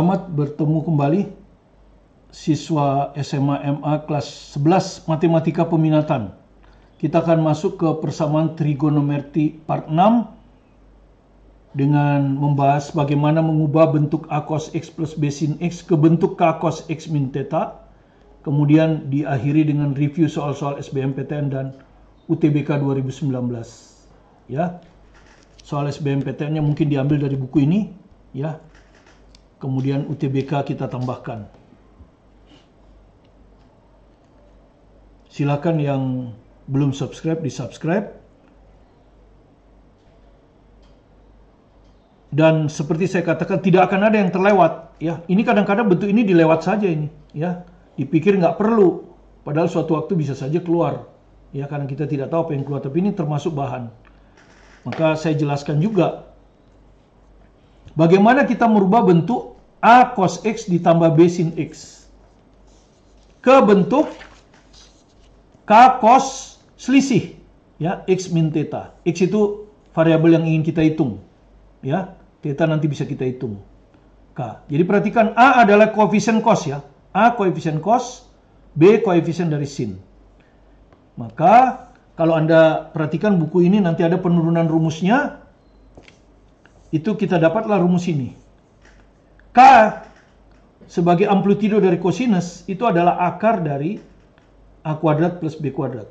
Selamat bertemu kembali siswa SMA MA kelas 11 Matematika Peminatan. Kita akan masuk ke persamaan trigonometri part 6 dengan membahas bagaimana mengubah bentuk A cos X plus B sin X ke bentuk K cos X min theta. Kemudian diakhiri dengan review soal-soal SBMPTN dan UTBK 2019. Ya. Soal SBMPTN-nya mungkin diambil dari buku ini, ya. Kemudian UTBK kita tambahkan. Silakan yang belum subscribe di-subscribe. Dan seperti saya katakan tidak akan ada yang terlewat, ya. Ini kadang-kadang bentuk ini dilewat saja ini, ya. Dipikir nggak perlu, padahal suatu waktu bisa saja keluar, ya, karena kita tidak tahu apa yang keluar. Tapi ini termasuk bahan. Maka saya jelaskan juga bagaimana kita merubah bentuk A cos X ditambah B sin X ke bentuk K cos selisih, ya, X min theta. X itu variabel yang ingin kita hitung, ya. Theta nanti bisa kita hitung. K. Jadi perhatikan, A adalah koefisien cos, ya. A koefisien cos, B koefisien dari sin. Maka kalau Anda perhatikan buku ini nanti ada penurunan rumusnya. Itu kita dapatlah rumus ini. K sebagai amplitudo dari kosinus itu adalah akar dari A kuadrat plus B kuadrat.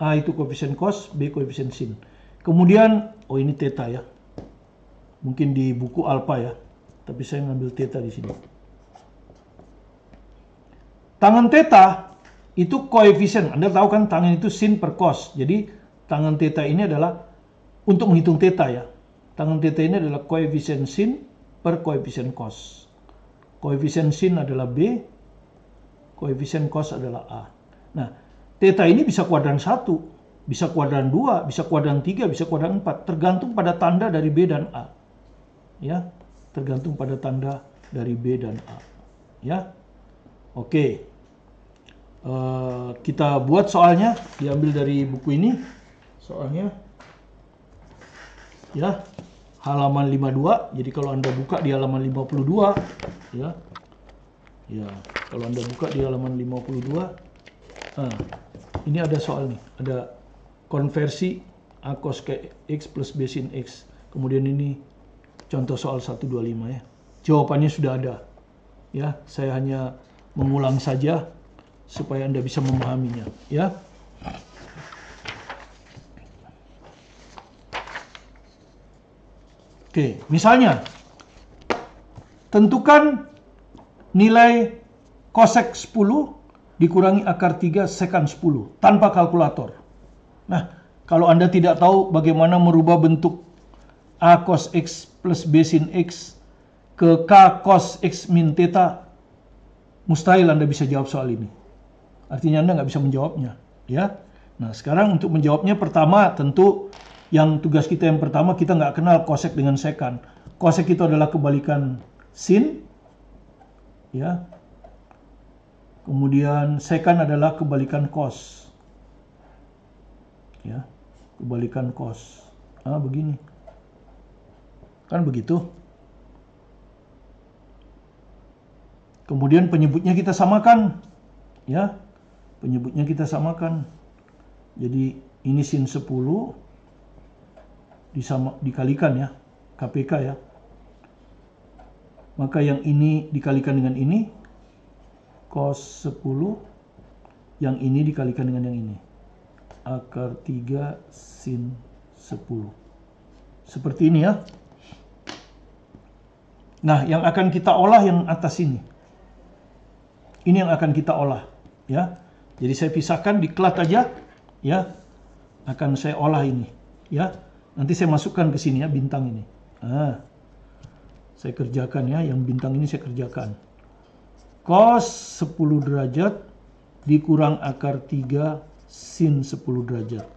A itu koefisien cos, B koefisien sin. Kemudian, oh ini theta, ya. Mungkin di buku alpha, ya. Tapi saya ngambil theta di sini. Tangen theta itu koefisien. Anda tahu kan tangen itu sin per cos. Jadi tangen theta ini adalah untuk menghitung theta, ya. Tangen theta ini adalah koefisien sin per koefisien cos. Koefisien sin adalah B, koefisien cos adalah A. Nah, theta ini bisa kuadran 1, bisa kuadran 2, bisa kuadran 3, bisa kuadran 4, tergantung pada tanda dari B dan A. Ya, tergantung pada tanda dari B dan A. Ya. Oke. Kita buat soalnya, diambil dari buku ini. Soalnya ya, halaman 52. Jadi kalau Anda buka di halaman 52, ya. Ya, kalau Anda buka di halaman 52, ini ada soal nih, ada konversi A cos X plus B sin X. Kemudian ini contoh soal 125, ya. Jawabannya sudah ada. Ya, saya hanya mengulang saja supaya Anda bisa memahaminya, ya. Oke, misalnya tentukan nilai cosec 10 dikurangi akar 3 sekan 10 tanpa kalkulator. Nah, kalau Anda tidak tahu bagaimana merubah bentuk A cos X plus B sin X ke K cos X min theta, mustahil Anda bisa jawab soal ini. Artinya Anda nggak bisa menjawabnya, ya. Nah, sekarang untuk menjawabnya, pertama tentu yang tugas kita yang pertama, kita nggak kenal cosec dengan sekan. Cosec itu adalah kebalikan sin, ya. Kemudian sekan adalah kebalikan cos, ya, kebalikan cos. Begini, kan begitu. Kemudian penyebutnya kita samakan, ya, penyebutnya kita samakan. Jadi ini sin 10 dikalikan, ya, KPK, ya. Maka yang ini dikalikan dengan ini, cos 10, yang ini dikalikan dengan yang ini, akar 3 sin 10. Seperti ini, ya. Nah, yang akan kita olah yang atas ini. Ini yang akan kita olah, ya. Jadi saya pisahkan, diklat aja, ya. Akan saya olah ini, ya. Nanti saya masukkan ke sini, ya, bintang ini. Saya kerjakan, ya, yang bintang ini saya kerjakan. Cos 10 derajat dikurang akar 3 sin 10 derajat.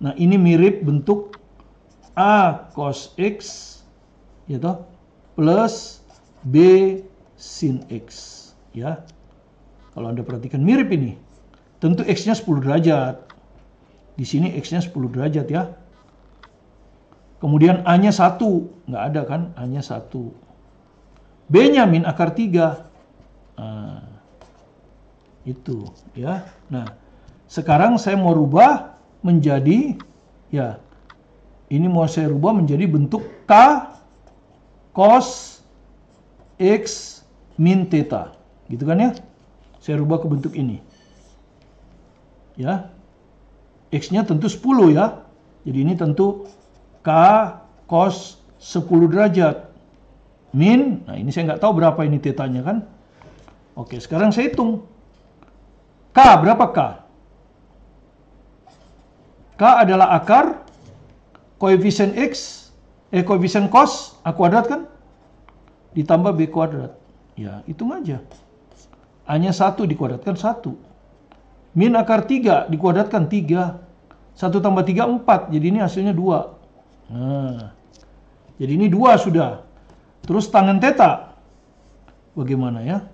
Nah, ini mirip bentuk A cos X, ya toh, plus B sin X, ya. Kalau Anda perhatikan mirip ini. Tentu X-nya 10 derajat. Di sini X-nya 10 derajat, ya. Kemudian A-nya 1. Nggak ada kan? A-nya 1. B-nya min akar 3. Nah, itu ya. Nah, sekarang saya mau rubah menjadi, ya, ini mau saya rubah menjadi bentuk K cos X min theta. Gitu kan ya? Saya rubah ke bentuk ini. Ya. X-nya tentu 10 ya. Jadi ini tentu K cos 10 derajat. Min, nah ini saya nggak tahu berapa ini tetanya kan. Oke, sekarang saya hitung. K, berapa K? K adalah akar koefisien X, koefisien cos A kuadrat kan? Ditambah B kuadrat. Ya, hitung aja. A-nya 1 dikuadratkan 1. Min akar 3 dikuadratkan 3. 1 tambah 3, 4. Jadi ini hasilnya 2. Nah, jadi ini 2 sudah. Terus tangen theta. Bagaimana ya?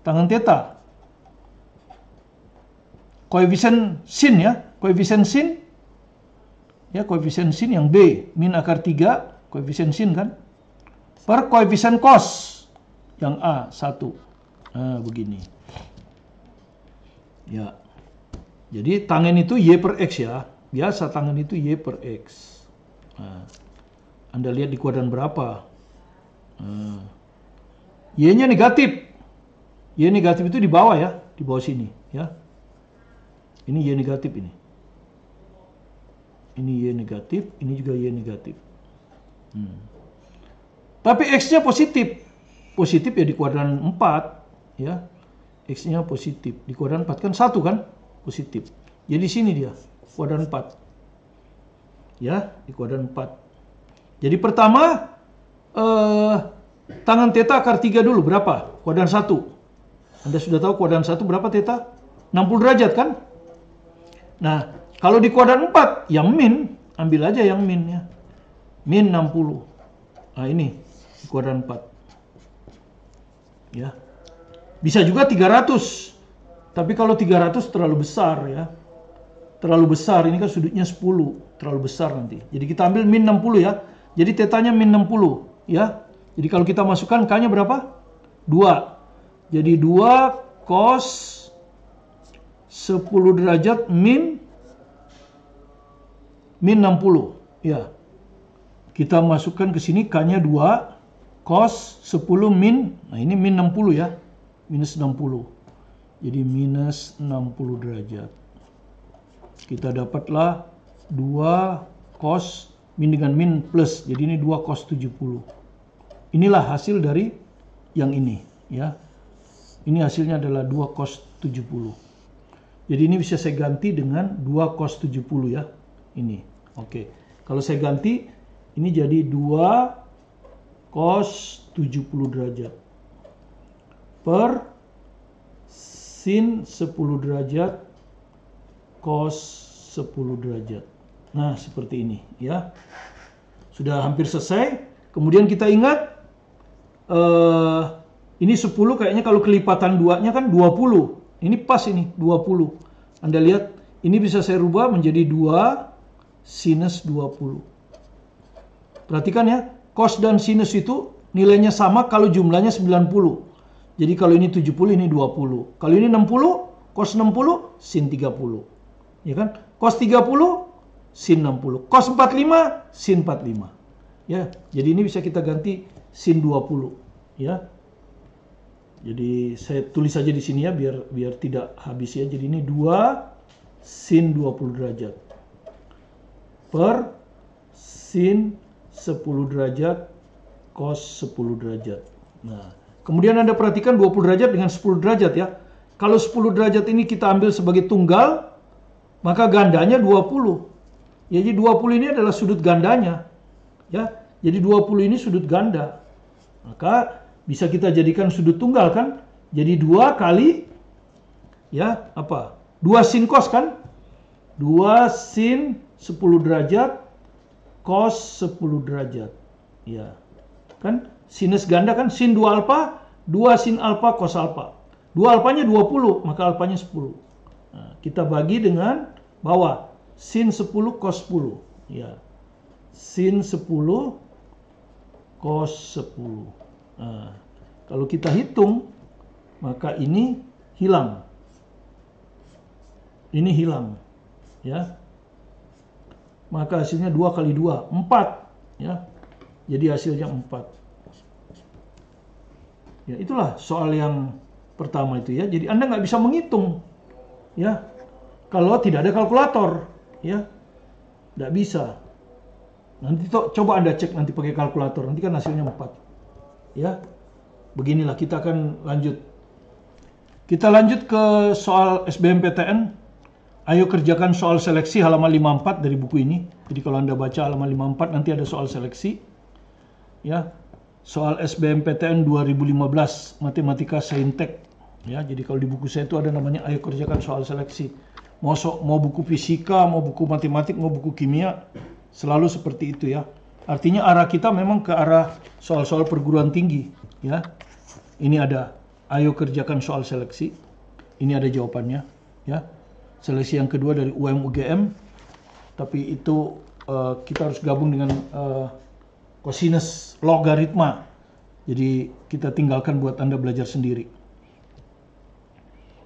Tangen theta. Koefisien sin ya. Koefisien sin. Ya, koefisien sin yang B. Min akar 3. Koefisien sin kan. Per koefisien cos. Yang A, 1. Nah, begini. Ya. Jadi tangen itu Y per X ya. Biasa tangen itu Y per X. Nah, Anda lihat di kuadran berapa. Nah, Y-nya negatif. Y negatif itu di bawah ya. Di bawah sini ya. Ini Y negatif ini. Ini Y negatif. Ini juga Y negatif. Tapi X-nya positif. Positif ya di kuadran 4 ya. X-nya positif. Di kuadran 4 kan 1 kan? Positif. Jadi sini dia, kuadran 4. Ya, di kuadran 4. Jadi pertama tangen theta akar 3 dulu berapa? Kuadran 1. Anda sudah tahu kuadran 1 berapa theta? 60 derajat kan? Nah, kalau di kuadran 4 yang min, ambil aja yang min ya. Min 60. Nah, ini di kuadran 4. Ya. Bisa juga 300. Tapi kalau 300 terlalu besar ya. Terlalu besar, ini kan sudutnya 10. Terlalu besar nanti. Jadi kita ambil min 60 ya. Jadi tetanya min 60 ya. Jadi kalau kita masukkan K-nya berapa? 2. Jadi 2 cos 10 derajat min 60 ya. Kita masukkan ke sini K-nya 2 cos 10 min. Nah, ini min 60 ya. Minus 60. Jadi minus 60 derajat. Kita dapatlah 2 cos min dengan min plus. Jadi ini 2 cos 70. Inilah hasil dari yang ini ya. Ini hasilnya adalah 2 cos 70. Jadi ini bisa saya ganti dengan 2 cos 70 ya. Ini. Oke. Kalau saya ganti ini jadi 2 cos 70 derajat per sin 10 derajat cos 10 derajat. Nah, seperti ini ya. Sudah hampir selesai. Kemudian kita ingat ini 10 kayaknya kalau kelipatan 2-nya kan 20. Ini pas ini 20. Anda lihat ini bisa saya rubah menjadi 2 sinus 20. Perhatikan ya, cos dan sinus itu nilainya sama kalau jumlahnya 90. Jadi kalau ini 70, ini 20. Kalau ini 60, cos 60, sin 30. Ya kan? Cos 30, sin 60. Cos 45, sin 45. Ya, jadi ini bisa kita ganti sin 20. Ya. Jadi saya tulis saja di sini ya, biar tidak habis ya. Jadi ini 2 sin 20 derajat. Per sin 10 derajat cos 10 derajat. Nah, kemudian Anda perhatikan 20 derajat dengan 10 derajat ya. Kalau 10 derajat ini kita ambil sebagai tunggal, maka gandanya 20. Jadi 20 ini adalah sudut gandanya. Ya, jadi 20 ini sudut ganda. Maka bisa kita jadikan sudut tunggal kan? Jadi 2 kali ya, apa? 2 sin cos kan? 2 sin 10 derajat cos 10 derajat. Ya. Kan sinus ganda kan sin 2 alfa, 2 sin alfa cos alfa. 2 alfanya 20, maka alfanya 10. Nah, kita bagi dengan bawah sin 10 cos 10. Ya. Sin 10 cos 10. Nah, kalau kita hitung, maka ini hilang. Ini hilang. Ya. Maka hasilnya 2 kali 2, 4. Ya. Jadi hasilnya 4. Ya, itulah soal yang pertama itu ya. Jadi Anda nggak bisa menghitung. Ya. Kalau tidak ada kalkulator. Ya. Nggak bisa. Nanti coba Anda cek nanti pakai kalkulator. Nanti kan hasilnya 4. Ya. Beginilah kita akan lanjut. Kita lanjut ke soal SBMPTN. Ayo kerjakan soal seleksi halaman 54 dari buku ini. Jadi kalau Anda baca halaman 54 nanti ada soal seleksi. Ya. Soal SBMPTN 2015 Matematika Saintek. Ya, jadi kalau di buku saya itu ada namanya ayo kerjakan soal seleksi. Mau buku fisika, mau buku matematik, mau buku kimia, selalu seperti itu ya. Artinya arah kita memang ke arah soal-soal perguruan tinggi, ya. Ini ada ayo kerjakan soal seleksi. Ini ada jawabannya, ya. Seleksi yang kedua dari UM UGM. Tapi itu kita harus gabung dengan kosinus logaritma. Jadi kita tinggalkan buat Anda belajar sendiri.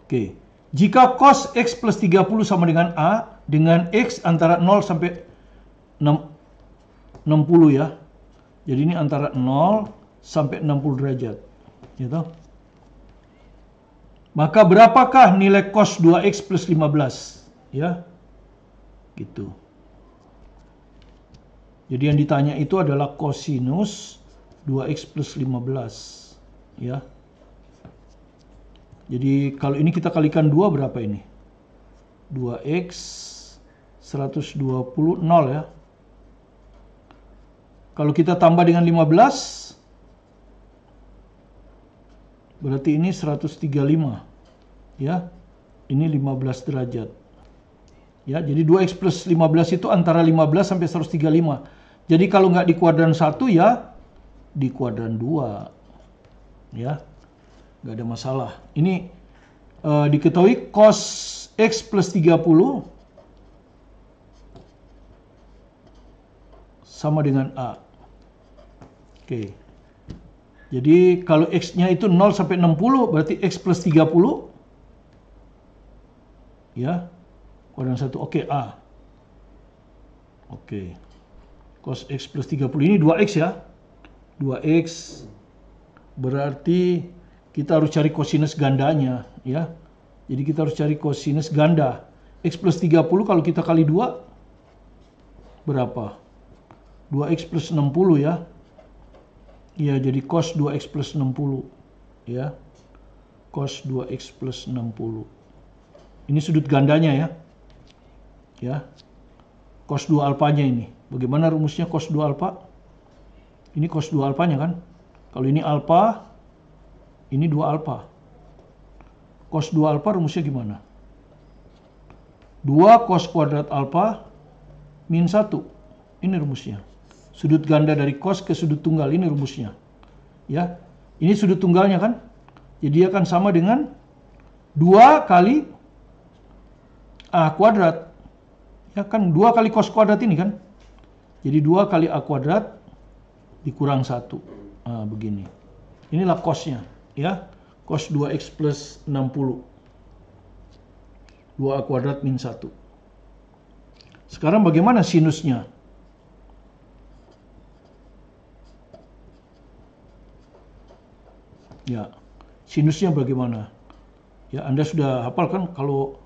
Oke. Jika cos X plus 30 sama dengan A, dengan X antara 0 sampai 60 ya. Jadi ini antara 0 sampai 60 derajat. Gitu. Maka berapakah nilai cos 2X plus 15? Ya. Gitu. Jadi yang ditanya itu adalah kosinus 2X plus 15. Ya. Jadi kalau ini kita kalikan 2 berapa ini? 2X 120 0 ya. Kalau kita tambah dengan 15 berarti ini 135. Ya. Ini 15 derajat. Ya, jadi 2X plus 15 itu antara 15 sampai 135. Jadi kalau nggak di kuadran 1 ya di kuadran 2. Ya. Nggak ada masalah. Ini diketahui cos X plus 30 sama dengan A. Oke. Jadi kalau X-nya itu 0 sampai 60 berarti X plus 30. Ya. Kuadran 1. Oke, A. Oke. Cos X plus 30 ini 2X ya. 2X berarti kita harus cari kosinus gandanya, ya. Jadi kita harus cari kosinus ganda. X plus 30 kalau kita kali 2 berapa? 2X plus 60 ya. Ya, jadi cos 2X plus 60 ya. Cos 2X plus 60. Ini sudut gandanya ya. Ya. Cos 2 alfanya ini. Bagaimana rumusnya cos 2 alfa? Ini cos 2 alfanya kan? Kalau ini alfa, ini 2 alfa. Cos 2 alfa rumusnya gimana? 2 cos kuadrat alfa min 1. Ini rumusnya. Sudut ganda dari cos ke sudut tunggal, ini rumusnya. Ya. Ini sudut tunggalnya kan? Jadi dia akan sama dengan 2 kali A kuadrat. Ya kan 2 kali cos kuadrat ini kan? Jadi 2 kali A kuadrat dikurang 1. Nah, begini. Inilah cosnya. Ya, cos 2X plus 60. 2A kuadrat min 1. Sekarang bagaimana sinusnya? Ya, sinusnya bagaimana? Ya, Anda sudah hafal kan kalau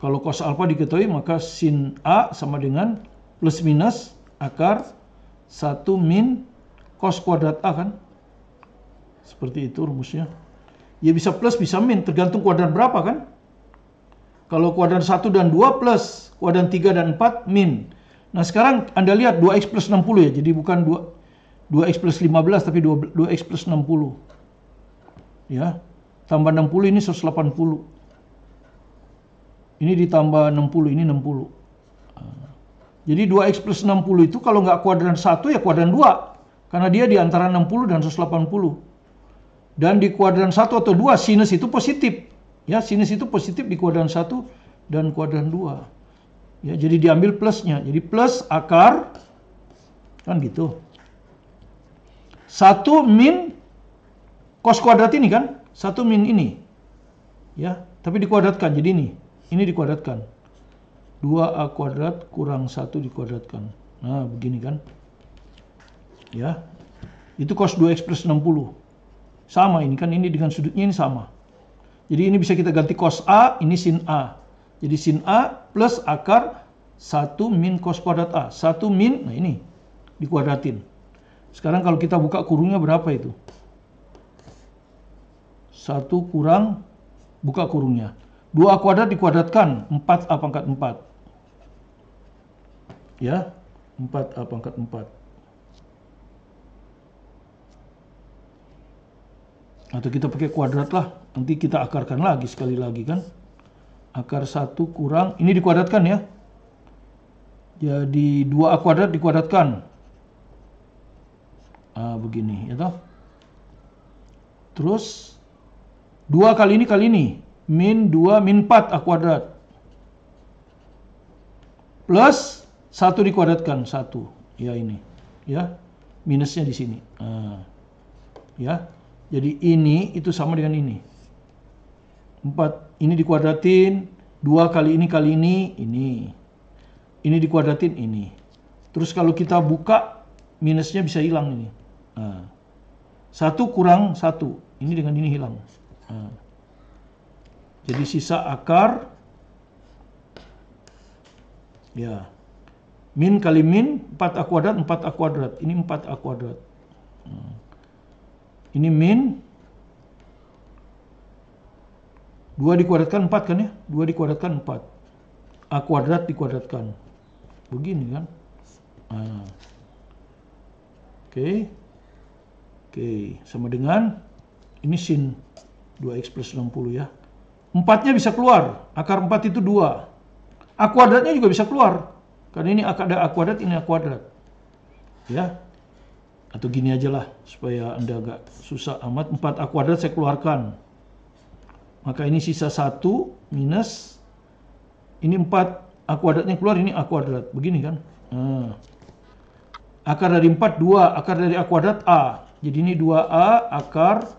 cos alfa diketahui maka sin A sama dengan plus minus akar 1 min cos kuadrat A kan? Seperti itu rumusnya. Ya bisa plus bisa min tergantung kuadran berapa kan? Kalau kuadran 1 dan 2 plus, kuadran 3 dan 4 min. Nah sekarang Anda lihat 2X plus 60 ya. Jadi bukan 2X plus 15 tapi 2X plus 60. Ya. Tambah 60 ini 180. Ini ditambah 60, ini 60. Jadi 2X plus 60 itu kalau nggak kuadran 1 ya kuadran 2. Karena dia di antara 60 dan 180. Dan di kuadran 1 atau 2 sinus itu positif. Ya, sinus itu positif di kuadran 1 dan kuadran 2. Ya, jadi diambil plusnya. Jadi plus akar kan gitu. 1 min cos kuadrat ini kan, 1 min ini. Ya, tapi dikuadratkan, jadi ini dikuadratkan. 2A kuadrat kurang 1 dikuadratkan. Nah, begini kan. Ya, itu cos 2x plus 60. Sama ini kan, ini dengan sudutnya ini sama. Jadi ini bisa kita ganti cos A, ini sin A. Jadi sin A plus akar 1 min cos kuadrat A. 1 min, nah ini, dikuadratin. Sekarang kalau kita buka kurungnya berapa itu? 1 kurang, buka kurungnya. 2A kuadrat dikuadratkan, 4A pangkat 4. Ya, 4A pangkat 4. Atau kita pakai kuadrat lah. Nanti kita akarkan lagi sekali lagi kan. Akar 1 kurang, ini dikuadratkan ya. Jadi 2A kuadrat dikuadratkan. Begini ya toh. Terus 2 kali ini min 2 min 4 A kuadrat. Plus 1 dikuadratkan 1. Ya ini. Ya. Minusnya di sini. Ya. Jadi ini itu sama dengan ini. 4 ini dikuadratin, 2 kali ini, ini. Ini dikuadratin ini. Terus kalau kita buka, minusnya bisa hilang ini. 1 kurang 1. Ini dengan ini hilang. Jadi sisa akar. Ya. Min kali min, 4A kuadrat, 4A kuadrat. Ini 4A kuadrat. Ini min 2 dikuadratkan 4 kan ya? 2 dikuadratkan 4. A kuadrat dikuadratkan. Begini kan? Oke. Sama dengan ini sin 2x plus 60 ya. 4-nya bisa keluar. Akar 4 itu 2. A kuadratnya juga bisa keluar. Karena ini ada A kuadrat, ini A kuadrat. Ya. Atau gini aja lah, supaya Anda agak susah amat. 4A kuadrat saya keluarkan. Maka ini sisa 1 minus. Ini 4A kuadratnya keluar, ini A kuadrat. Begini kan. Akar dari 4, 2. Akar dari A kuadrat, A. Jadi ini 2A akar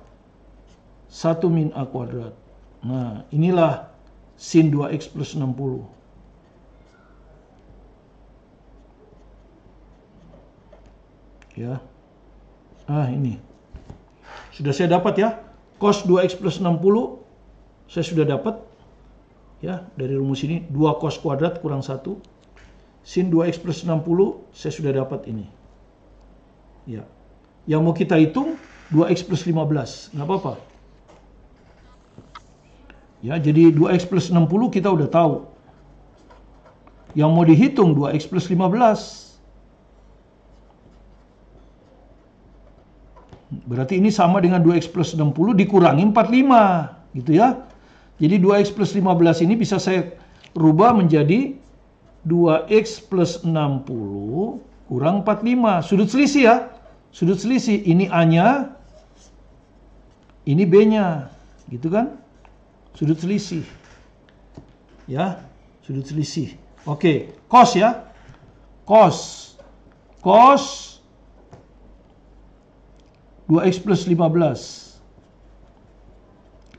1 min A kuadrat. Nah, inilah sin 2x plus 60. Ya. Ini. Sudah saya dapat ya. Cos 2x plus 60 saya sudah dapat. Ya, dari rumus ini 2 cos kuadrat kurang 1. Sin 2x plus 60 saya sudah dapat ini. Ya. Yang mau kita hitung 2x plus 15. Nggak apa-apa. Ya, jadi 2x plus 60 kita udah tahu. Yang mau dihitung 2x plus 15. Berarti ini sama dengan 2x plus 60 dikurangi 45. Gitu ya. Jadi 2x plus 15 ini bisa saya rubah menjadi 2x plus 60 kurang 45. Sudut selisih ya. Sudut selisih. Ini A-nya. Ini B-nya. Gitu kan. Sudut selisih. Ya. Sudut selisih. Oke. Cos ya. Cos 2x plus 15.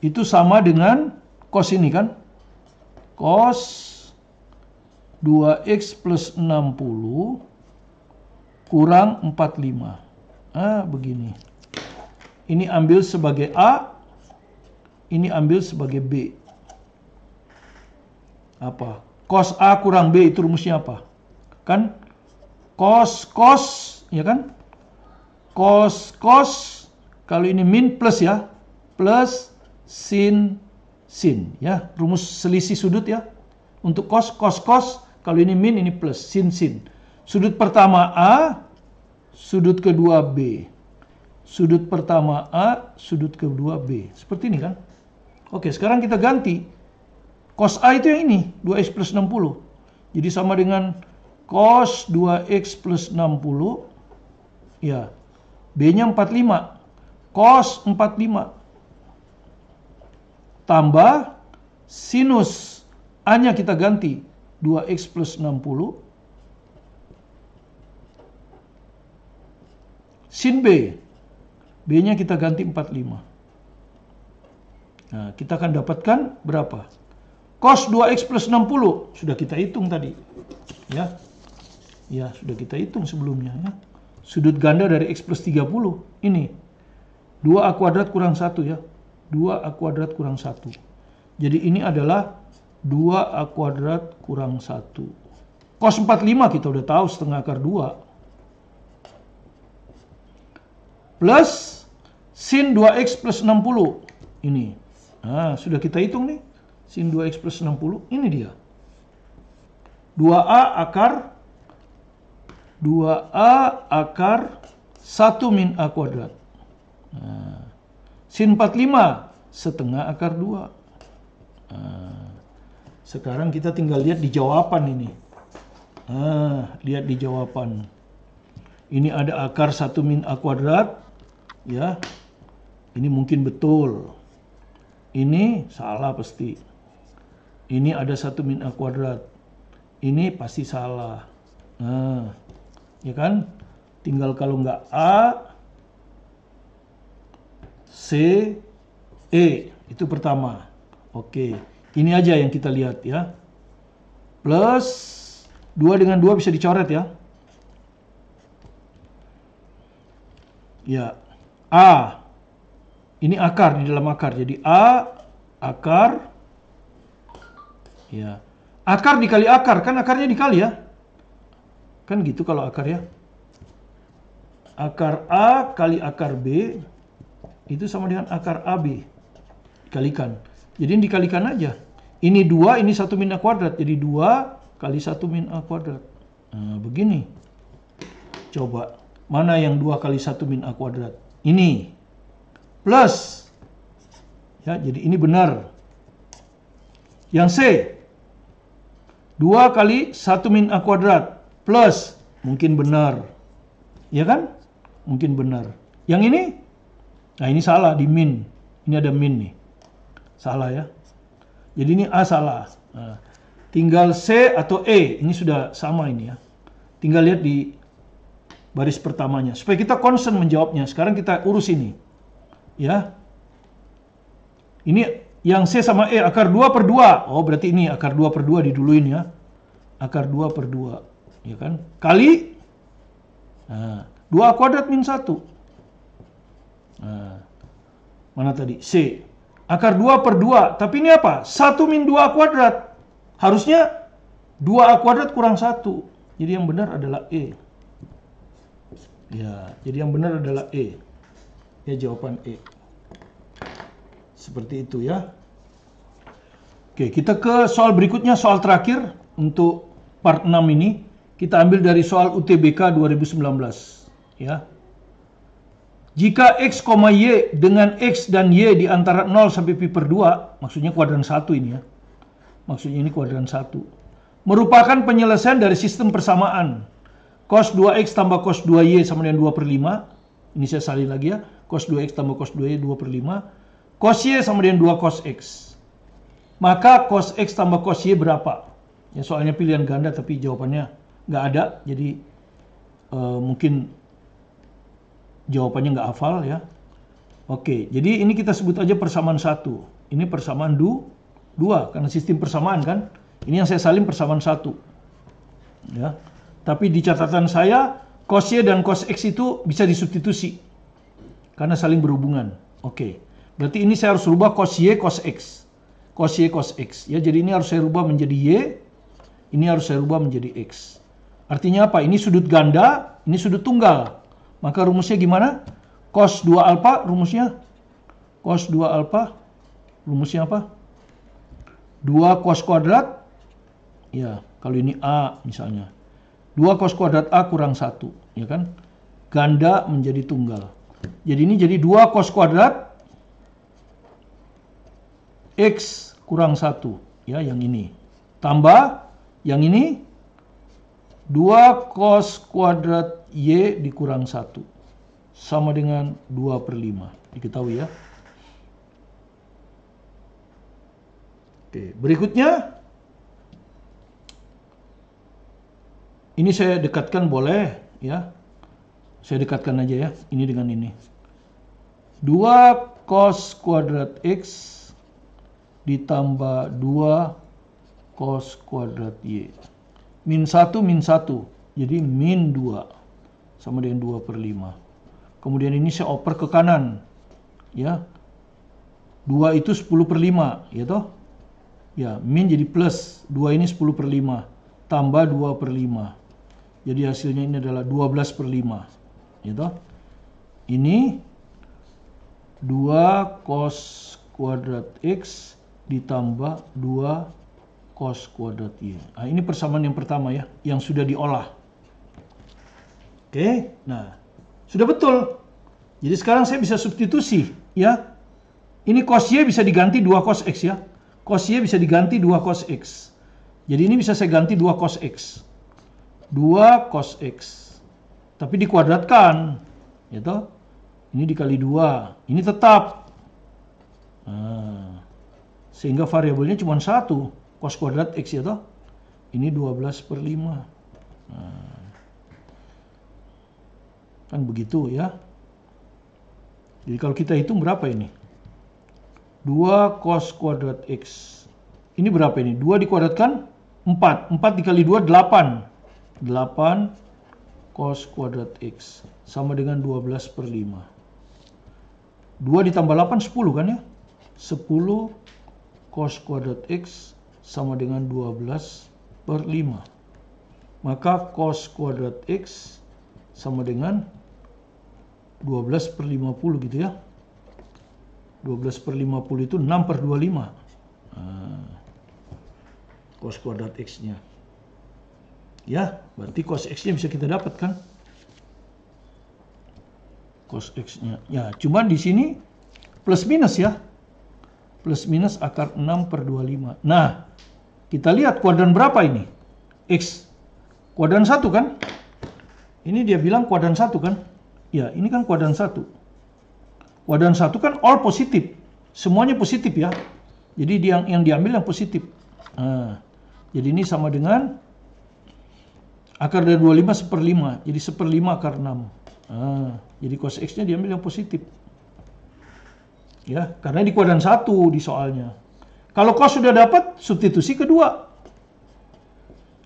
Itu sama dengan cos ini kan. Cos 2x plus 60 kurang 45. Begini. Ini ambil sebagai A. Ini ambil sebagai B. Apa? Cos A kurang B itu rumusnya apa? Kan? Cos, ya kan? Cos, kalau ini min plus ya. Plus sin, ya. Rumus selisih sudut ya. Untuk cos, kalau ini min, ini plus, sin. Sudut pertama A, sudut kedua B. Sudut pertama A, sudut kedua B. Seperti ini kan. Oke, sekarang kita ganti. Cos A itu yang ini, 2x plus 60. Jadi sama dengan cos 2x plus 60. Ya. B-nya 45. Cos 45. Tambah sinus A-nya kita ganti 2x plus 60. Sin B. B-nya kita ganti 45. Nah, kita akan dapatkan berapa? Cos 2x plus 60 sudah kita hitung tadi. Ya. Ya, sudah kita hitung sebelumnya ya. Sudut ganda dari x plus 30 ini 2a kuadrat kurang 1 ya. 2a kuadrat kurang 1. Jadi ini adalah 2a kuadrat kurang 1. Cos 45 kita udah tahu setengah akar 2. Plus sin 2x plus 60. Ini. Nah, sudah kita hitung nih. Sin 2x plus 60. Ini dia. 2a akar 1 min a kuadrat. Nah, sin 45 setengah akar 2. Nah, sekarang kita tinggal lihat di jawaban ini. Nah, lihat di jawaban. Ini ada akar 1 min a kuadrat. Ya. Ini mungkin betul. Ini salah pasti. Ini ada 1 min a kuadrat. Ini pasti salah. Nah, ya kan? Tinggal kalau nggak A, C, E. Itu pertama. Oke. Ini aja yang kita lihat ya. Plus 2 dengan 2 bisa dicoret ya. Ya. A. Ini akar di dalam akar. Jadi A akar. Ya. Akar dikali akar. Kan akarnya dikali ya. Kan gitu kalau akar ya. Akar A kali akar B itu sama dengan akar AB. Dikalikan. Jadi ini dikalikan aja. Ini 2, ini 1 min A kuadrat. Jadi 2 kali 1 min A kuadrat. Nah, begini. Coba. Mana yang 2 kali 1 min A kuadrat? Ini. Plus. Ya, jadi ini benar. Yang C. 2 kali 1 min A kuadrat. Plus. Mungkin benar. Ya kan? Mungkin benar. Yang ini? Nah, ini salah di min. Ini ada min nih. Salah ya. Jadi ini A salah. Nah, tinggal C atau E. Ini sudah sama ini ya. Tinggal lihat di baris pertamanya. Supaya kita concern menjawabnya. Sekarang kita urus ini. Ya. Ini yang C sama E. Akar 2 per 2. Oh, berarti ini akar 2 per 2 diduluin ya. Akar 2 per 2. Ya kan? Kali. Nah, 2A kuadrat min 1. Nah, mana tadi? C. Akar 2 per 2. Tapi ini apa? 1 min 2A kuadrat. Harusnya 2A kuadrat kurang 1. Jadi yang benar adalah E. Ya, jadi yang benar adalah E. Ya, jawaban E. Seperti itu ya. Oke, kita ke soal berikutnya, soal terakhir untuk part 6 ini. Kita ambil dari soal UTBK 2019. Ya. Jika X, Y dengan X dan Y di antara 0 sampai pi per 2, maksudnya kuadran 1 ini ya. Maksudnya ini kuadran 1. Merupakan penyelesaian dari sistem persamaan. Cos 2X tambah cos 2Y sama dengan 2 per 5. Ini saya salin lagi ya. Cos 2X tambah cos 2Y 2 per 5. Cos Y sama dengan 2 cos X. Maka cos X tambah cos Y berapa? Ya, soalnya pilihan ganda tapi jawabannya nggak ada. Jadi mungkin jawabannya nggak hafal ya. Oke, jadi ini kita sebut aja persamaan 1. Ini persamaan 2 karena sistem persamaan kan. Ini yang saya salin persamaan 1. Ya. Tapi di catatan saya cos Y dan cos X itu bisa disubstitusi karena saling berhubungan. Oke. Berarti ini saya harus rubah cos Y cos X. Cos Y cos X. Ya, jadi ini harus saya rubah menjadi Y. Ini harus saya rubah menjadi X. Artinya apa? Ini sudut ganda, ini sudut tunggal. Maka rumusnya gimana? Cos 2 alfa rumusnya? Cos 2 alfa rumusnya apa? 2 cos kuadrat. Ya, kalau ini A misalnya. 2 cos kuadrat A kurang 1. Ya kan? Ganda menjadi tunggal. Jadi ini jadi 2 cos kuadrat X kurang 1. Ya, yang ini. Tambah yang ini 2 cos kuadrat Y dikurang 1. Sama dengan 2 per 5. Diketahui ya. Oke, berikutnya. Ini saya dekatkan boleh ya. Saya dekatkan aja ya. Ini dengan ini. 2 cos kuadrat X ditambah 2 cos kuadrat Y. Min 1, min 1. Jadi min 2. Sama dengan 2 per 5. Kemudian ini saya oper ke kanan. Ya. 2 itu 10 per 5. Ya toh? Ya, min jadi plus. 2 ini 10 per 5. Tambah 2 per 5. Jadi hasilnya ini adalah 12 per 5. Ya toh? Ini 2 cos kuadrat X ditambah 2 cos kuadrat Y. Nah, ini persamaan yang pertama ya, yang sudah diolah. Oke, nah sudah betul. Jadi sekarang saya bisa substitusi ya. Ini cos Y bisa diganti 2 cos X ya. Cos Y bisa diganti 2 cos X. Jadi ini bisa saya ganti 2 cos X. 2 cos X. Tapi dikuadratkan. Ya toh? Ini dikali 2. Ini tetap. Nah, sehingga variabelnya cuma 1. Cos kuadrat X ya toh? Ini 12 per 5. Nah, kan begitu ya. Jadi kalau kita hitung berapa ini? 2 cos kuadrat X. Ini berapa ini? 2 dikuadratkan 4. 4 dikali 2 8. 8 cos kuadrat X. Sama dengan 12 per 5. 2 ditambah 8 10 kan ya? 10 cos kuadrat X sama dengan 12 per 5. Maka cos kuadrat X sama dengan 12 per 50 gitu ya. 12 per 50 itu 6 per 25. Nah, cos kuadrat X-nya. Ya, berarti cos X-nya bisa kita dapatkan. Cos X-nya. Ya, cuman di sini plus minus ya. Plus minus akar 6 per 25. Nah, kita lihat kuadran berapa ini? X. Kuadran 1 kan? Ini dia bilang kuadran 1 kan? Ya, ini kan kuadran 1. Kuadran 1 kan all positif. Semuanya positif ya. Jadi yang diambil yang positif. Nah, jadi ini sama dengan akar dari 25 1/5. Jadi 1/5 akar 6. Nah, jadi cos X-nya diambil yang positif. Ya, karena di kuadran 1 di soalnya. Kalau cos sudah dapat, substitusi kedua.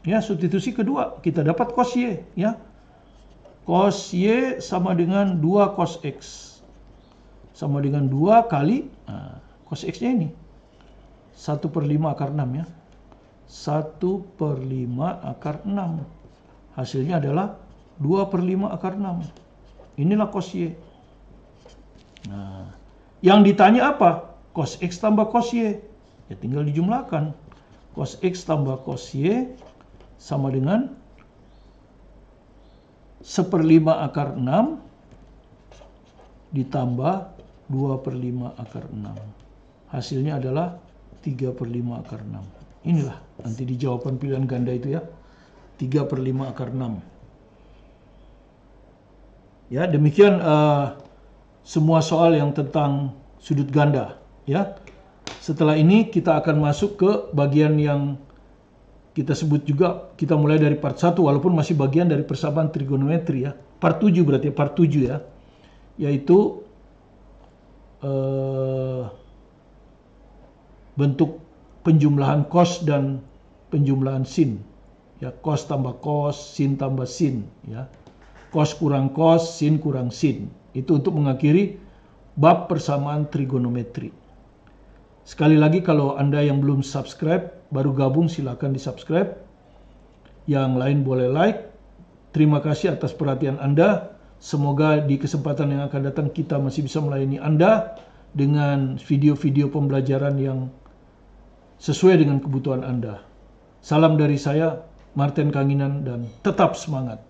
Ya, substitusi kedua. Kita dapat cos Y. Ya. Cos Y sama dengan 2 cos X. Sama dengan 2 kali cos X-nya ini. 1/5 akar 6 ya. 1/5 akar 6. Hasilnya adalah 2/5 akar 6. Inilah cos Y. Nah, yang ditanya apa? Cos X tambah cos Y. Ya tinggal dijumlahkan. Cos X tambah cos Y sama dengan 1/5 akar 6 ditambah 2/5 akar 6. Hasilnya adalah 3/5 akar 6. Inilah nanti di jawaban pilihan ganda itu ya. 3/5 akar 6. Ya, demikian semua soal yang tentang sudut ganda ya. Setelah ini kita akan masuk ke bagian yang kita sebut juga, kita mulai dari part 1 walaupun masih bagian dari persamaan trigonometri ya. Part 7 berarti part 7 ya. Yaitu bentuk penjumlahan cos dan penjumlahan sin. Ya, cos tambah cos, sin tambah sin ya. Cos kurang cos, sin kurang sin. Itu untuk mengakhiri bab persamaan trigonometri. Sekali lagi kalau Anda yang belum subscribe, baru gabung silakan di subscribe. Yang lain boleh like. Terima kasih atas perhatian Anda. Semoga di kesempatan yang akan datang kita masih bisa melayani Anda dengan video-video pembelajaran yang sesuai dengan kebutuhan Anda. Salam dari saya, Martin Kanginan, dan tetap semangat.